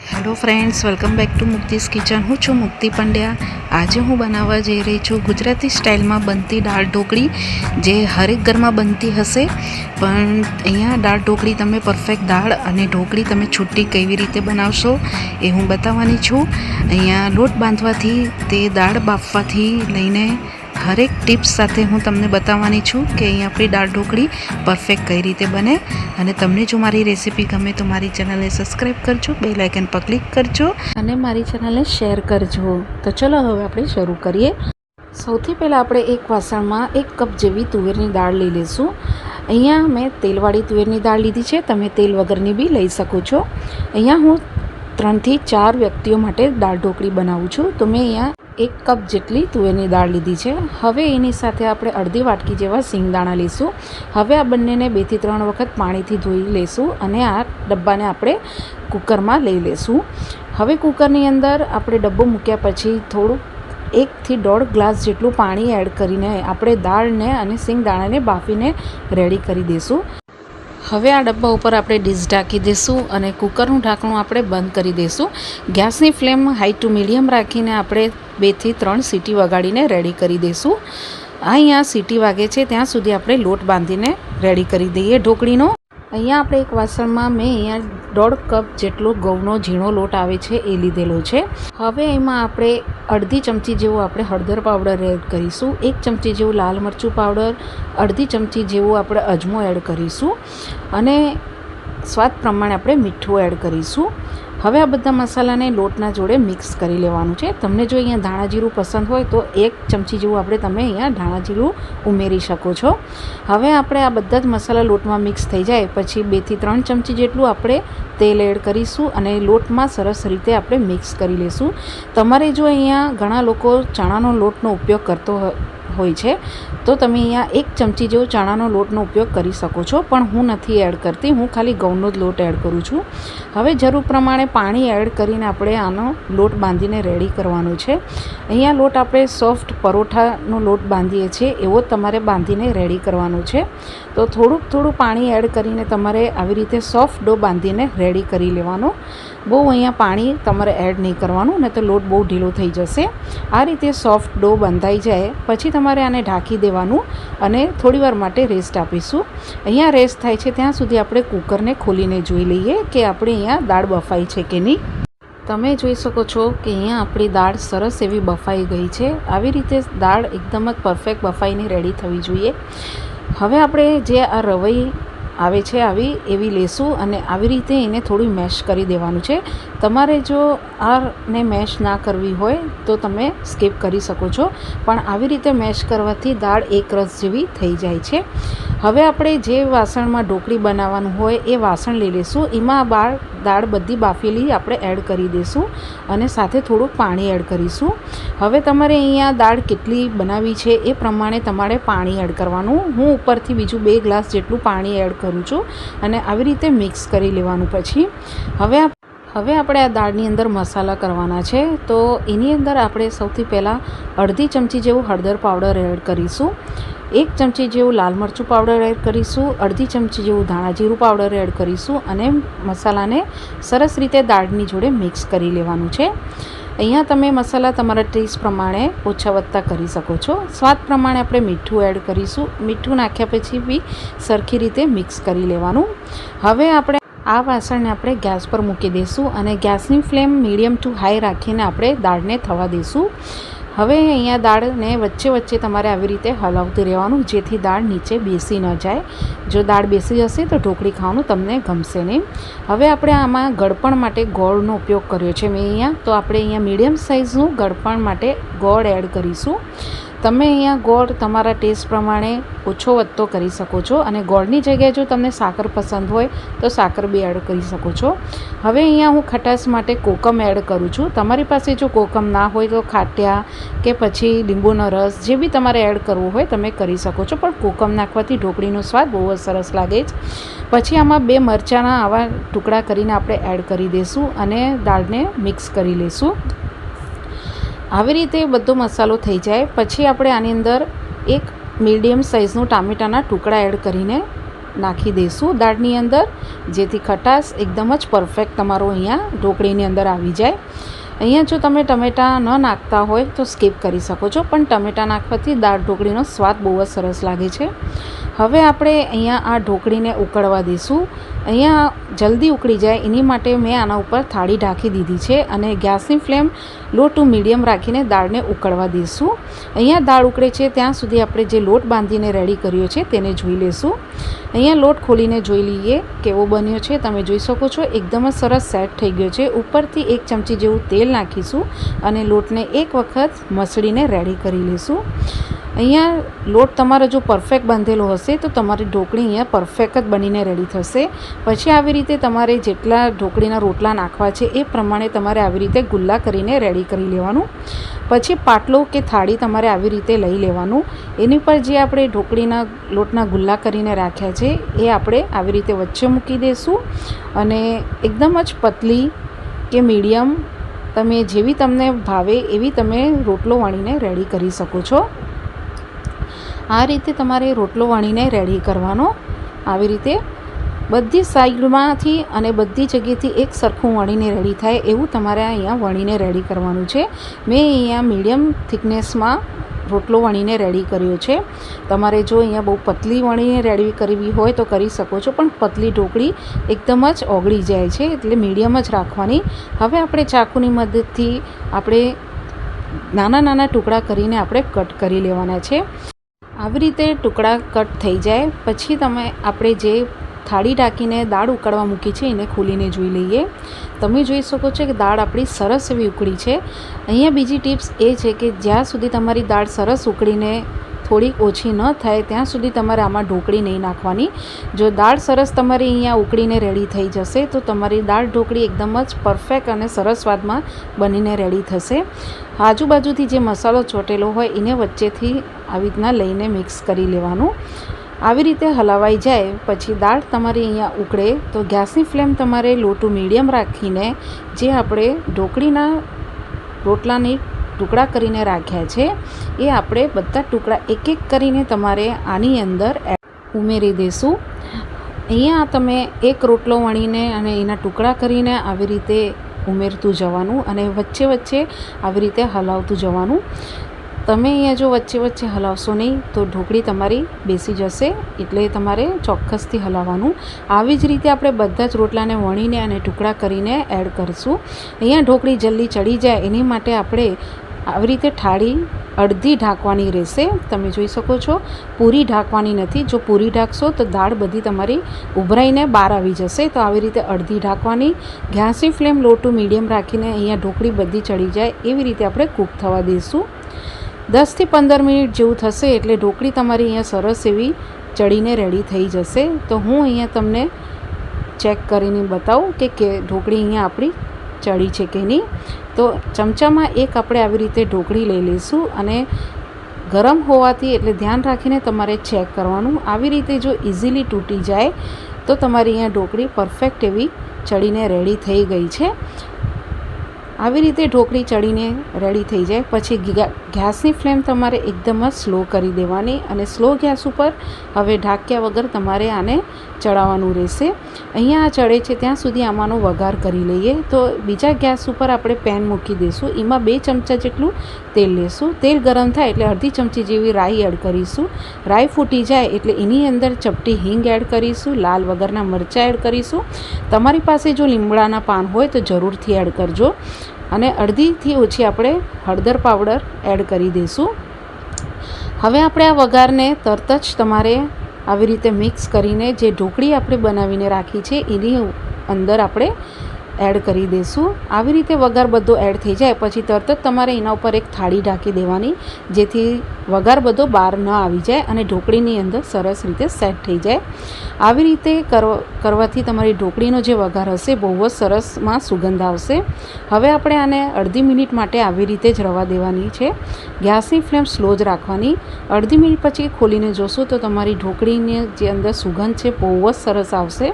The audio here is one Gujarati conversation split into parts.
Hello friends, welcome back to મુક્તિસ kitchen. હું છું મુક્તિ પંડ્યા. આજે હું બનાવવા જઈ રહી છું ગુજરાતી સ્ટાઇલમાં બનતી દાળ ઢોકળી, જે હરેક ઘરમાં બનતી હશે. પણ અહીંયા દાળ ઢોકળી તમે પરફેક્ટ દાળ અને ઢોકળી તમે છૂટી કેવી રીતે બનાવશો એ હું બતાવવાની છું. અહીંયા લોટ બાંધવાથી તે દાળ બાફવાથી લઈને હરેક ટિપ્સ સાથે હું તમને બતાવવાની છું કે અહીં આપણી દાળ ઢોકળી પરફેક્ટ કઈ રીતે બને. અને તમને જો મારી રેસીપી ગમે તો મારી ચેનલને સબસ્ક્રાઈબ કરજો, બેલ આઇકન પર ક્લિક કરજો અને મારી ચેનલને શેર કરજો. તો ચલો હવે આપણે શરૂ કરીએ. સૌથી પહેલાં આપણે એક વાસણમાં 1 કપ જેવી તુવેરની દાળ લઈ લઈશું. અહીંયા મેં તેલવાળી તુવેરની દાળ લીધી છે, તમે તેલ વગરની બી લઈ શકો છો. અહીંયા હું 3 થી 4 વ્યક્તિઓ માટે દાળ ઢોકળી બનાવું છું, તો મેં અહીંયા 1 કપ જેટલી તુવેરની દાળ લીધી છે. હવે એની સાથે આપણે અડધી વાટકી જેવા સિંગદાણા લઈશું. હવે આ બંનેને 2 થી 3 વખત પાણીથી ધોઈ લઈશું અને આ ડબ્બાને આપણે કુકરમાં લઈ લઈશું. હવે કુકરની અંદર આપણે ડબ્બો મૂક્યા પછી થોડું 1 થી 1.5 ગ્લાસ જેટલું પાણી એડ કરીને આપણે દાળને અને સિંગદાણાને બાફીને રેડી કરી દઈશું. હવે આ ડબ્બા ઉપર આપણે ડીશ ઢાંકી દઈશું અને કુકરનું ઢાંકણું આપણે બંધ કરી દઈશું. ગેસની ફ્લેમ હાઈ ટુ મીડિયમ રાખીને આપણે 2 થી 3 સીટી વગાડીને રેડી કરી દઈશું. અહીંયા સીટી વાગે છે ત્યાં સુધી આપણે લોટ બાંધીને રેડી કરી દઈએ ઢોકળીનો. અહીંયા આપણે એક વાસણમાં મેં અહીંયા 1.5 કપ જેટલો ઘઉંનો ઝીણો લોટ આવે છે એ લીધેલો છે. હવે એમાં આપણે અડધી ચમચી જેવું આપણે હળદર પાવડર એડ કરીશું, 1 ચમચી જેવું લાલ મરચું પાવડર, અડધી ચમચી જેવું આપણે અજમો એડ કરીશું અને સ્વાદ પ્રમાણે આપણે મીઠું એડ કરીશું. હવે આ બધા મસાલાને લોટના જોડે મિક્સ કરી લેવાનું છે. તમને જો અહીંયા ધાણા જીરું પસંદ હોય તો 1 ચમચી જેવું તમે અહીંયા ધાણા જીરું ઉમેરી શકો છો. હવે આપણે આ બધા જ મસાલા લોટમાં મિક્સ થઈ જાય પછી 2 થી 3 ચમચી જેટલું આપણે તેલ એડ કરીશું અને લોટમાં સરસ રીતે આપણે મિક્સ કરી લઈશું. તમારે જો અહીંયા ઘણા લોકો ચણાનો લોટનો ઉપયોગ કરતો હોય છે તો તમે અહીંયા 1 ચમચી જેવો ચણાનો લોટનો ઉપયોગ કરી શકો છો, પણ હું નથી એડ કરતી, હું ખાલી ઘઉંનો જ લોટ એડ કરું છું. હવે જરૂર પ્રમાણે પાણી એડ કરીને આપણે આનો લોટ બાંધીને રેડી કરવાનો છે. અહીંયા લોટ આપણે સોફ્ટ પરોઠાનો લોટ બાંધીએ છીએ એવો તમારે બાંધીને રેડી કરવાનો છે. તો થોડું પાણી એડ કરીને તમારે આવી રીતે સોફ્ટ ડો બાંધીને રેડી કરી લેવાનો. બહુ અહીંયા પાણી તમારે એડ નહીં કરવાનું, નહીં તો લોટ બહુ ઢીલો થઈ જશે. આ રીતે સોફ્ટ ડો બંધાઈ જાય પછી તમારે આને ઢાંકી દેવાનું અને થોડીવાર માટે રેસ્ટ આપીશું. અહીંયા રેસ્ટ થાય છે ત્યાં સુધી આપણે કુકરને ખોલીને જોઈ લઈએ કે આપણે અહીંયા દાળ બફાઈ છે કે નહીં. તમે જોઈ શકો છો કે અહીંયા આપણી દાળ સરસ એવી બફાઈ ગઈ છે. આવી રીતે દાળ એકદમ જ પરફેક્ટ બફાઈને રેડી થવી જોઈએ. હવે આપણે જે આ રવૈ આવે છે એવી લેશું અને આવી રીતે એને થોડી મેશ કરી દેવાનું છે. તમારે જો આને મેશ ના કરવી હોય તો તમે સ્કીપ કરી શકો છો, પણ આવી રીતે મેશ કરવાથી દાળ એક રસ જેવી થઈ જાય છે. હવે આપણે જે વાસણમાં ઢોકળી બનાવવાનું હોય એ વાસણ લઈ લઈશું. એમાં દાળ બધી બાફેલી આપણે એડ કરી દઈશું અને સાથે થોડુંક પાણી એડ કરીશું. હવે તમારે અહીંયા દાળ કેટલી બનાવી છે એ પ્રમાણે તમારે પાણી એડ કરવાનું. હું ઉપરથી બીજું 2 ગ્લાસ જેટલું પાણી એડ કરું છું અને આવી રીતે મિક્સ કરી લેવાનું. પછી હવે આપણે આ દાળની અંદર મસાલા કરવાના છે, તો એની અંદર આપણે સૌથી પહેલાં અડધી ચમચી જેવું હળદર પાવડર એડ કરીશું, 1 ચમચી જેવું લાલ મરચું પાવડર એડ કરીશું, અડધી ચમચી જેવું ધાણા જીરું પાવડર એડ કરીશું અને મસાલાને સરસ રીતે દાળની જોડે મિક્સ કરી લેવાનું છે. અહીંયા તમે મસાલા તમારા ટેસ્ટ પ્રમાણે ઓછા વધતા કરી શકો છો. સ્વાદ પ્રમાણે આપણે મીઠું એડ કરીશું. મીઠું નાખ્યા પછી બી સરખી રીતે મિક્સ કરી લેવાનું. હવે આપણે આ વાસણને આપણે ગેસ પર મૂકી દઈશું અને ગેસની ફ્લેમ મીડિયમ ટુ હાઈ રાખીને આપણે દાળને થવા દઈશું. હવે અહીંયા દાળને વચ્ચે તમારે આવી રીતે હલાવતી રહેવાનું, જેથી દાળ નીચે બેસી ન જાય. જો દાળ બેસી જશે તો ઢોકળી ખાવાનું તમને ગમશે નહીં. હવે આપણે આમાં ગળપણ માટે ગોળનો ઉપયોગ કર્યો છે મેં અહીંયા, તો આપણે અહીંયા મીડિયમ સાઇઝનું ગળપણ માટે ગોળ એડ કરીશું. તમે અહીંયા ગોળ તમારા ટેસ્ટ પ્રમાણે ઓછો વધતો કરી શકો છો અને ગોળની જગ્યાએ જો તમને સાકર પસંદ હોય તો સાકર બી એડ કરી શકો છો. હવે અહીંયા હું ખટાશ માટે કોકમ એડ કરું છું. તમારી પાસે જો કોકમ ના હોય તો ખાટ્યા કે પછી લીંબુનો રસ જે બી તમારે એડ કરવું હોય તમે કરી શકો છો, પણ કોકમ નાખવાથી ઢોકળીનો સ્વાદ બહુ જ સરસ લાગે છે. પછી આમાં 2 મરચાંના આવા ટુકડા કરીને આપણે એડ કરી દઈશું અને દાળને મિક્સ કરી લઈશું. આવી રીતે બધો મસાલો થઈ જાય પછી આપણે આની અંદર 1 મીડિયમ સાઇઝનું ટામેટાના ટુકડા એડ કરીને નાખી દઈશું દાળની અંદર, જેથી ખટાશ એકદમ જ પરફેક્ટ તમારો અહીંયા ઢોકળીની અંદર આવી જાય. અહીંયા જો તમે ટમેટાં ન નાખતા હોય તો સ્કીપ કરી શકો છો, પણ ટમેટાં નાખવાથી દાળ ઢોકળીનો સ્વાદ બહુ જ સરસ લાગે છે. હવે આપણે અહીંયા આ ઢોકળીને ઉકળવા દઈશું. અહીંયા જલ્દી ઉકળી જાય એની માટે મેં આના ઉપર થાળી ઢાંકી દીધી છે અને ગેસની ફ્લેમ લો ટુ મીડિયમ રાખીને દાળને ઉકળવા દઈશું. અહીંયા દાળ ઉકળે છે ત્યાં સુધી આપણે જે લોટ બાંધીને રેડી કર્યો છે તેને જોઈ લઈશું. અહીંયા લોટ ખોલીને જોઈ લઈએ કેવો બન્યો છે. તમે જોઈ શકો છો એકદમ જ સરસ સેટ થઈ ગયો છે. ઉપરથી 1 ચમચી જેવું તેલ નાખીશું અને લોટને એક વખત મસળીને રેડી કરી લઈશું. અહીંયા લોટ તમારો જો પરફેક્ટ બાંધેલો હશે તો તમારી ઢોકળી અહીંયા પરફેક્ટ જ બનીને રેડી થશે. પછી આવી રીતે તમારે જેટલા ઢોકળીના રોટલા નાખવા છે એ પ્રમાણે તમારે આવી રીતે ગુલ્લા કરીને રેડી કરી લેવાનું. પછી પાટલો કે થાળી તમારે આવી રીતે લઈ લેવાનું. એની પર જે આપણે ઢોકળીના લોટના ગુલ્લા કરીને રાખ્યા છે એ આપણે આવી રીતે વચ્ચે મૂકી દઈશું અને એકદમ જ પતલી કે મીડિયમ તમે જેવી તમને ભાવે એવી તમે રોટલો વણીને રેડી કરી શકો છો. આ રીતે તમારે રોટલો વણીને રેડી કરવાનો. આવી રીતે બધી સાઈડમાંથી અને બધી જગ્યાએથી એક સરખું વણીને રેડી થાય એવું તમારે અહીંયા વણીને રેડી કરવાનું છે. મેં અહીંયા મીડિયમ થિકનેસમાં રોટલો વણીને રેડી કર્યો છે. તમારે જો અહીંયા બહુ પતલી વણીને રેડી કરવી હોય તો કરી શકો છો, પણ પતલી ઢોકળી એકદમ જ ઓગળી જાય છે, એટલે મીડિયમ જ રાખવાની. હવે આપણે ચાકુની મદદથી આપણે નાના નાના ટુકડા કરીને આપણે કટ કરી લેવાના છે. આવી રીતે ટુકડા કટ થઈ જાય પછી આપણે જે થાળી ઢાંકીને દાળ ઉકળવા મૂકી છે એને ખોલીને જોઈ લઈએ. તમે જોઈ શકો છો કે દાળ આપણી સરસ એવી ઉકળી છે. અહીંયા બીજી ટિપ્સ એ છે કે જ્યાં સુધી તમારી દાળ સરસ ઉકળીને થોડીક ઓછી ન થાય ત્યાં સુધી તમારે આમાં ઢોકળી નહીં નાખવાની. જો દાળ સરસ તમારી અહીંયા ઉકળીને રેડી થઈ જશે તો તમારી દાળ ઢોકળી એકદમ જ પરફેક્ટ અને સરસ સ્વાદમાં બનીને રેડી થશે. આજુબાજુથી જે મસાલો ચોટેલો હોય એને વચ્ચેથી આવી રીતના લઈને મિક્સ કરી લેવાનું. આવી રીતે હલાવાઈ જાય પછી દાળ તમારી અહીંયા ઉકળે તો ગેસની ફ્લેમ તમારે લો ટુ મીડિયમ રાખીને જે આપણે ઢોકળીના રોટલાની ટુકડા કરીને રાખ્યા છે એ આપણે બધા ટુકડા એક એક કરીને તમારે આની અંદર ઉમેરી દઈશું. અહીંયા તમે એક રોટલો વણીને અને એના ટુકડા કરીને આવી રીતે ઉમેરતું જવાનું અને વચ્ચે વચ્ચે આવી રીતે હલાવતું જવાનું. તમે અહીંયા જો વચ્ચે વચ્ચે હલાવશો નહીં તો ઢોકળી તમારી બેસી જશે, એટલે તમારે ચોક્કસથી હલાવવાનું. આવી જ રીતે આપણે બધા જ રોટલાને વણીને અને ટુકડા કરીને એડ કરીશું. અહીંયા ઢોકળી જલ્દી ચડી જાય એની માટે આપણે આવી રીતે થાળી અડધી ઢાંકવાની રહેશે. તમે જોઈ શકો છો પૂરી ઢાંકવાની નથી. જો પૂરી ઢાંકશો તો દાળ બધી તમારી ઉભરાઈને બહાર આવી જશે. તો આવી રીતે અડધી ઢાંકવાની. ગેસની ફ્લેમ લો ટુ મીડિયમ રાખીને અહીંયા ઢોકળી બધી ચડી જાય એવી રીતે આપણે કૂક થવા દઈશું. 10 થી 15 મિનિટ જેવું થશે એટલે ઢોકળી તમારી અહીંયા સરસ એવી ચડીને રેડી થઈ જશે. તો હું અહીંયા તમને ચેક કરીને બતાવું કે ઢોકળી અહીંયા આપણી ચડી છે કે નહીં. તો ચમચામાં એક આપણે આવી રીતે ઢોકળી લઈ લઈશું અને ગરમ હોવાથી એટલે ધ્યાન રાખીને તમારે ચેક કરવાનું. આવી રીતે જો ઇઝીલી તૂટી જાય તો તમારી અહીંયા ઢોકળી પરફેક્ટ એવી ચડીને રેડી થઈ ગઈ છે. આવી રીતે ઢોકળી ચડીને રેડી થઈ જાય પછી ગેસની ફ્લેમ તમારે એકદમ જ સ્લો કરી દેવાની અને સ્લો ગેસ ઉપર હવે ઢાંક્યા વગર તમારે આને ચડાવવાનું રહેશે. અહીંયા આ ચડે છે ત્યાં સુધી આમાંનો વઘાર કરી લઈએ. તો બીજા ગેસ ઉપર આપણે પેન મૂકી દઈશું. એમાં 2 ચમચા જેટલું તેલ લેશું. તેલ ગરમ થાય એટલે અડધી ચમચી જેવી રાઈ એડ કરીશું. રાઈ ફૂટી જાય એટલે એની અંદર ચપટી હિંગ એડ કરીશું. લાલ વગરના મરચાં એડ કરીશું. તમારી પાસે જો લીમડાના પાન હોય તો જરૂરથી એડ કરજો. અને અડધીથી ઓછી આપણે હળદર પાવડર એડ કરી દઈશું. હવે આપણે આ વઘારને તરત જ તમારે આવી રીતે મિક્સ કરીને જે ઢોકળી આપણે બનાવીને રાખી છે એની અંદર આપણે એડ કરી દઈશું. આવી રીતે વઘાર બધો એડ થઈ જાય પછી તરત જ તમારે એના ઉપર એક થાળી ઢાંકી દેવાની, જેથી વઘાર બધો બહાર ન આવી જાય અને ઢોકળીની અંદર સરસ રીતે સેટ થઈ જાય. આવી રીતે કરવાથી તમારી ઢોકળીનો જે વઘાર હશે બહુ જ સરસમાં સુગંધ આવશે. હવે આપણે આને અડધી મિનિટ માટે આવી રીતે જ રવા દેવાની છે. ગેસની ફ્લેમ સ્લો જ રાખવાની. અડધી મિનિટ પછી ખોલીને જોશું તો તમારી ઢોકળીની જે અંદર સુગંધ છે બહુ જ સરસ આવશે.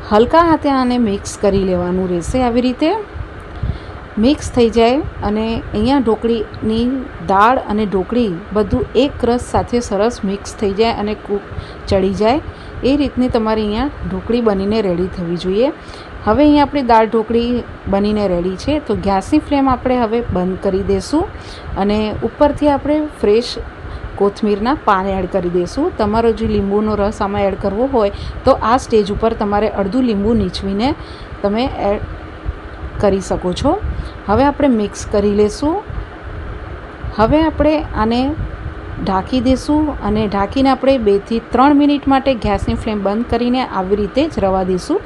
હલકા હાથે આને મિક્સ કરી લેવાનું રહેશે. આવી રીતે મિક્સ થઈ જાય અને અહીંયા ઢોકળીની દાળ અને ઢોકળી બધું એક રસ સાથે સરસ મિક્સ થઈ જાય અને ચડી જાય એ રીતની તમારી અહીંયા ઢોકળી બનીને રેડી થવી જોઈએ. હવે અહીંયા આપણી દાળ ઢોકળી બનીને રેડી છે, તો ગેસની ફ્લેમ આપણે હવે બંધ કરી દઈશું અને ઉપરથી આપણે ફ્રેશ કોથમીરના પાન એડ કરી દઈશું. તમારો જે લીંબુનો રસ આમાં એડ કરવો હોય તો આ સ્ટેજ ઉપર તમારે અડધું લીંબુ નીચવીને તમે એડ કરી શકો છો. હવે આપણે મિક્સ કરી લઈશું. હવે આપણે આને ઢાંકી દઈશું અને ઢાંકીને આપણે 2 થી 3 મિનિટ માટે ગેસની ફ્લેમ બંધ કરીને આવી રીતે જ રવા દઈશું,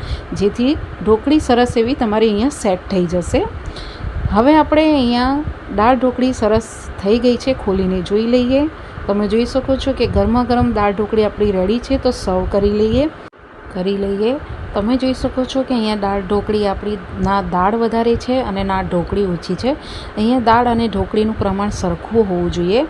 જેથી ઢોકળી સરસ એવી તમારી અહીંયા સેટ થઈ જશે. હવે આપણે અહીંયા દાળ ઢોકળી સરસ થઈ ગઈ છે, ખોલીને જોઈ લઈએ. તમે જોઈ શકો છો કે ગરમા ગરમ દાળ ઢોકળી આપણી રેડી છે, તો સર્વ કરી લઈએ. તમે જોઈ શકો છો કે અહીંયા દાળ ઢોકળી આપણી ના દાળ વધારે છે અને ના ઢોકળી ઓછી છે. અહીંયા દાળ અને ઢોકળીનું પ્રમાણ સરખું હોવું જોઈએ.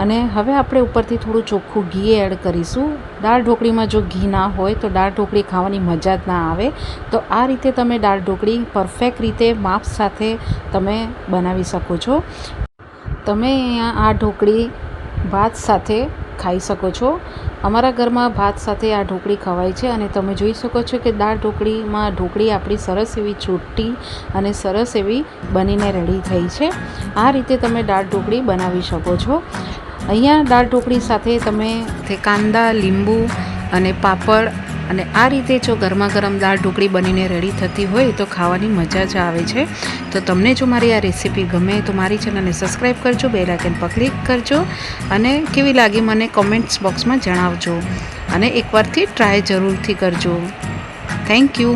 અને હવે આપણે ઉપરથી થોડું ચોખ્ખું ઘી એડ કરીશું. દાળ ઢોકળીમાં જો ઘી ના હોય તો દાળ ઢોકળી ખાવાની મજા જ ના આવે. તો આ રીતે તમે દાળ ઢોકળી પરફેક્ટ રીતે માપ સાથે તમે બનાવી શકો છો. તમે અહીંયા આ ઢોકળી ભાત સાથે ખાઈ શકો છો. અમારા ઘરમાં ભાત સાથે આ ઢોકળી ખવાય છે અને તમે જોઈ શકો છો કે દાળ ઢોકળીમાં ઢોકળી આપણી સરસ એવી ચોટ્ટી અને સરસ એવી બનીને રેડી થઈ છે. આ રીતે તમે દાળ ઢોકળી બનાવી શકો છો. અહીંયા દાળ ઢોકળી સાથે તમે કાંદા, લીંબુ અને પાપડ અને આ રીતે જો ગરમા ગરમ દાળ ઢોકળી બનીને રેડી થતી હોય તો ખાવાની મજા જ આવે છે. તો તમને જો મારી આ રેસીપી ગમે તો મારી ચેનલને સબસ્ક્રાઈબ કરજો, બેલ આઇકન પર ક્લિક કરજો અને કેવી લાગી મને કોમેન્ટ્સ બોક્સમાં જણાવજો અને એકવારથી ટ્રાય જરૂરથી કરજો. Thank you.